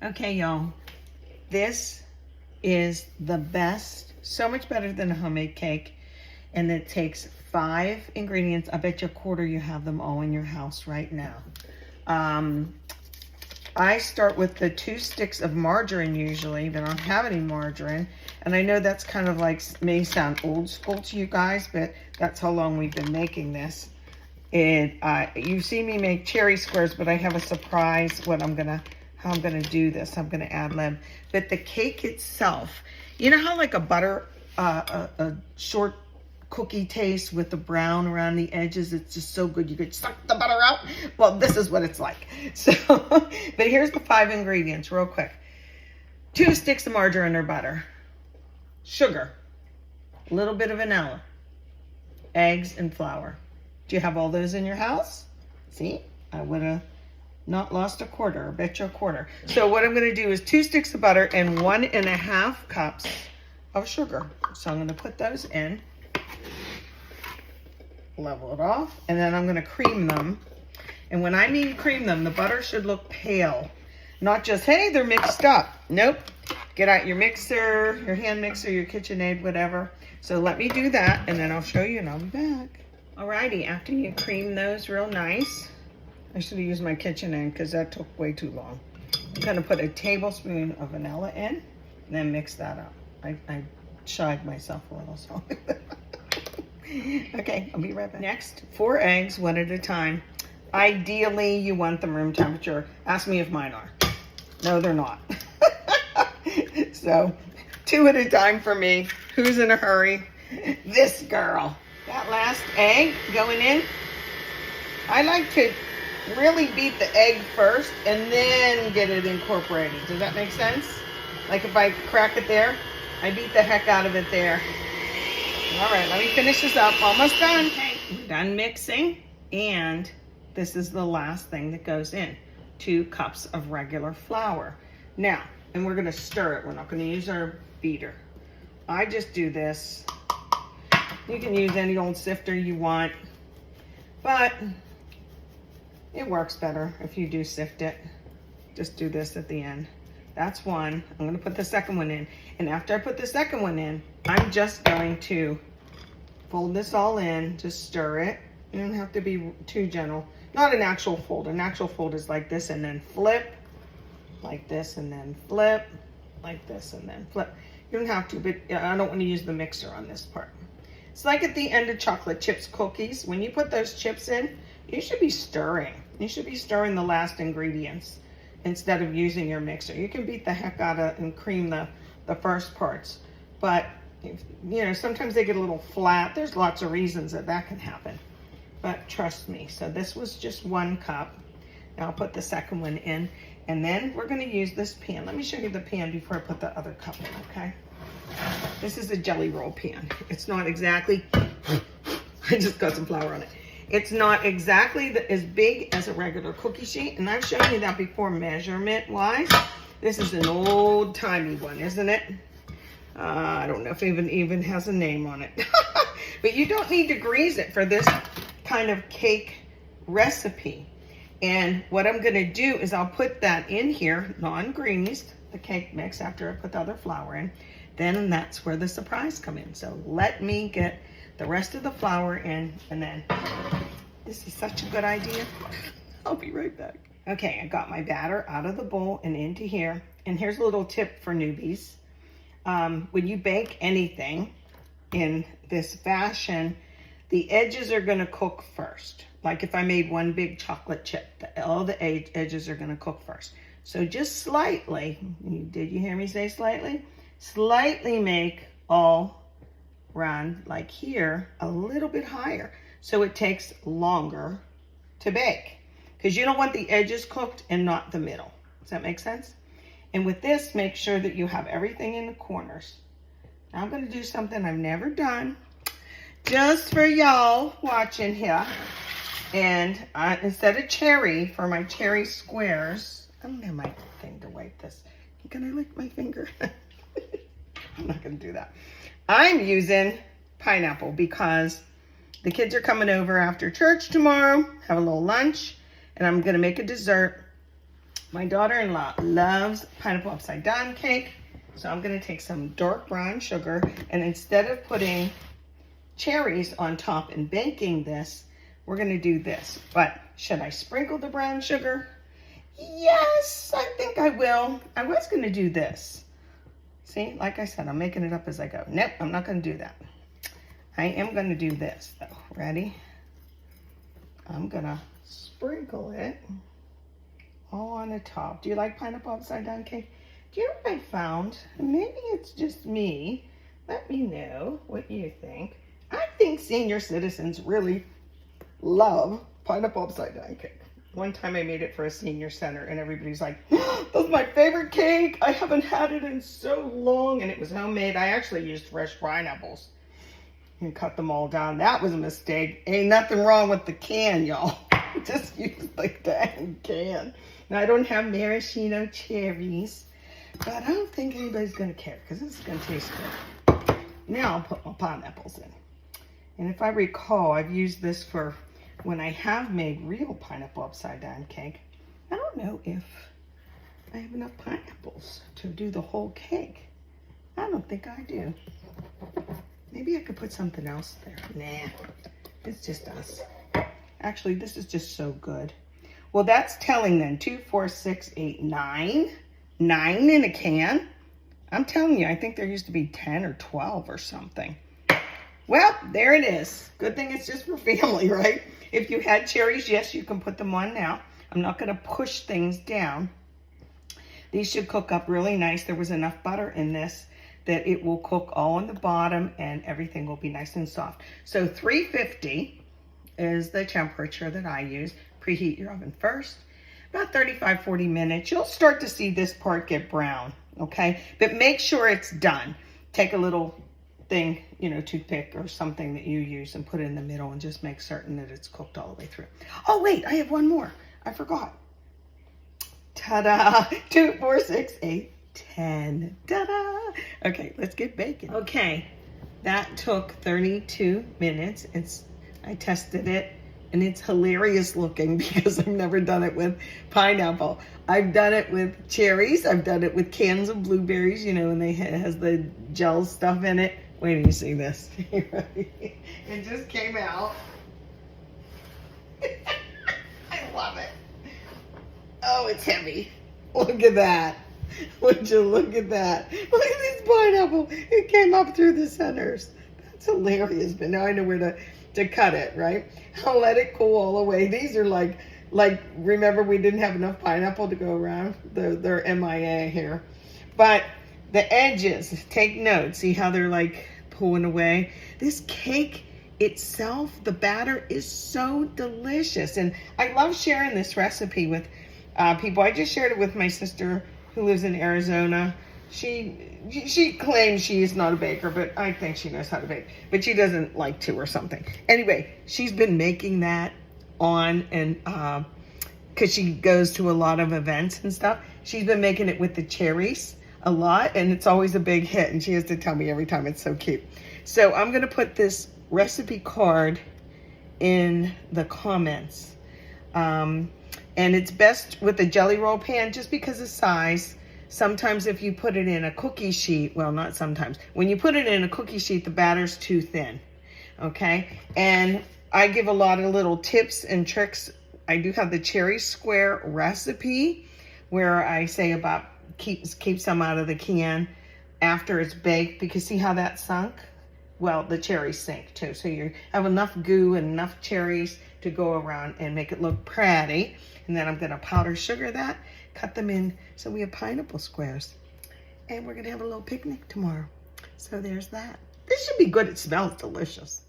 Okay, y'all, this is the best, so much better than a homemade cake. And it takes 5 ingredients. I bet you a quarter you have them all in your house right now. I start with the 2 sticks of margarine usually, but I don't have any margarine. And I know that's kind of like, may sound old school to you guys, but that's how long we've been making this. You see me make cherry squares, but I have a surprise how I'm gonna do this. I'm gonna ad lib. But the cake itself, you know how like a butter, a short cookie taste with the brown around the edges, it's just so good you could suck the butter out. Well, this is what it's like. So, but here's the 5 ingredients real quick. 2 sticks of margarine or butter, sugar, a little bit of vanilla, eggs, and flour. Do you have all those in your house? See, I would have not lost a quarter, I bet you a quarter. So what I'm gonna do is 2 sticks of butter and 1.5 cups of sugar. So I'm gonna put those in, level it off, and then I'm gonna cream them. And when I mean cream them, the butter should look pale, not just, hey, they're mixed up. Nope, get out your mixer, your hand mixer, your KitchenAid, whatever. So let me do that, and then I'll show you and I'll be back. Alrighty, after you cream those real nice, I should have used my KitchenAid because that took way too long. I'm gonna put a tablespoon of vanilla in, and then mix that up. I shied myself a little, so. Okay, I'll be right back. Next, 4 eggs, 1 at a time. Ideally, you want them room temperature. Ask me if mine are. No, they're not. So, 2 at a time for me. Who's in a hurry? This girl. That last egg going in. I like to really beat the egg first and then get it incorporated. Does that make sense? Like if I crack it there, I beat the heck out of it there. All right, let me finish this up. Almost done. Okay, we're done mixing. And this is the last thing that goes in. 2 cups of regular flour. Now, and we're gonna stir it. We're not gonna use our beater. I just do this. You can use any old sifter you want, but it works better if you do sift it. Just do this at the end. That's 1. I'm gonna put the second one in. And after I put the second one in, I'm just going to fold this all in, just stir it. You don't have to be too gentle. Not an actual fold. An actual fold is like this and then flip, like this and then flip, like this and then flip. You don't have to, but I don't want to use the mixer on this part. It's like at the end of chocolate chips cookies. When you put those chips in, you should be stirring. You should be stirring the last ingredients instead of using your mixer. You can beat the heck out of and cream the first parts. But, you know, sometimes they get a little flat. There's lots of reasons that can happen. But trust me. So this was just 1 cup. Now I'll put the second one in. And then we're going to use this pan. Let me show you the pan before I put the other cup in, okay? This is a jelly roll pan. It's not exactly, I just got some flour on it. It's not exactly as big as a regular cookie sheet. And I've shown you that before measurement-wise. This is an old-timey one, isn't it? I don't know if it even has a name on it. But you don't need to grease it for this kind of cake recipe. And what I'm gonna do is I'll put that in here, non-greased, the cake mix after I put the other flour in. Then that's where the surprise come in. So let me get the rest of the flour in, and then this is such a good idea. I'll be right back. Okay, I got my batter out of the bowl and into here. And here's a little tip for newbies. When you bake anything in this fashion, the edges are gonna cook first. Like if I made one big chocolate chip, all the edges are gonna cook first. So just slightly, did you hear me say slightly? Slightly make all round, like here, a little bit higher. So it takes longer to bake. Because you don't want the edges cooked and not the middle. Does that make sense? And with this, make sure that you have everything in the corners. Now I'm gonna do something I've never done, just for y'all watching here. And instead of cherry, for my cherry squares, I don't have my thing to wipe this. Can I lick my finger? I'm not gonna do that. I'm using pineapple because the kids are coming over after church tomorrow, have a little lunch, and I'm gonna make a dessert. My daughter-in-law loves pineapple upside down cake. So I'm gonna take some dark brown sugar, and instead of putting cherries on top and baking this, we're gonna do this. But should I sprinkle the brown sugar? Yes, I think I will. I was gonna do this. See, like I said, I'm making it up as I go. Nope, I'm not gonna do that. I am gonna do this though. Ready? I'm gonna sprinkle it all on the top. Do you like pineapple upside down cake? Do you know what I found? Maybe it's just me. Let me know what you think. I think senior citizens really love pineapple upside down cake. One time I made it for a senior center and everybody's like, that's my favorite cake. I haven't had it in so long. And it was homemade. I actually used fresh pineapples and cut them all down. That was a mistake. Ain't nothing wrong with the can, y'all. Just use the dang can. Now I don't have maraschino cherries, but I don't think anybody's gonna care because this is gonna taste good. Now I'll put my pineapples in. And if I recall, I've used this for when I have made real pineapple upside down cake. I don't know if I have enough pineapples to do the whole cake. I don't think I do. Maybe I could put something else there. Nah, it's just us. Actually, this is just so good. Well, that's telling then. 2, 4, 6, 8, 9. 9 in a can. I'm telling you, I think there used to be 10 or 12 or something. Well, there it is. Good thing it's just for family, right? If you had cherries, yes, you can put them on now. I'm not going to push things down. These should cook up really nice. There was enough butter in this that it will cook all on the bottom and everything will be nice and soft. So 350 is the temperature that I use. Preheat your oven first. About 35, 40 minutes. You'll start to see this part get brown, okay? But make sure it's done. Take a little thing, you know, toothpick or something that you use and put it in the middle and just make certain that it's cooked all the way through. Oh, wait, I have one more. I forgot. Ta-da! 2, 4, 6, 8, 10. Ta-da! Okay, let's get baking. Okay, that took 32 minutes. I tested it and it's hilarious looking because I've never done it with pineapple. I've done it with cherries. I've done it with cans of blueberries, you know, and it has the gel stuff in it. Wait till you see this. It just came out. I love it. Oh, it's heavy. Look at that. Would you look at that? Look at this pineapple. It came up through the centers. That's hilarious. But now I know where to cut it, right? I'll let it cool all the way. These are like remember we didn't have enough pineapple to go around. They're MIA here. But the edges, take note. See how they're like pulling away? This cake itself, the batter is so delicious. And I love sharing this recipe with people. I just shared it with my sister who lives in Arizona. She claims she is not a baker, but I think she knows how to bake. But she doesn't like to or something. Anyway, she's been making that on and because she goes to a lot of events and stuff. She's been making it with the cherries a lot, and it's always a big hit. And she has to tell me every time. It's so cute. So I'm gonna put this recipe card in the comments. And it's best with a jelly roll pan just because of size. Sometimes if you put it in a cookie sheet, well, not sometimes. When you put it in a cookie sheet, the batter's too thin, okay? And I give a lot of little tips and tricks. I do have the cherry square recipe where I say about keep some out of the can after it's baked, because see how that sunk? Well, the cherries sink too. So you have enough goo and enough cherries to go around and make it look pretty. And then I'm gonna powder sugar that, cut them in so we have pineapple squares. And we're gonna have a little picnic tomorrow. So there's that. This should be good. It smells delicious.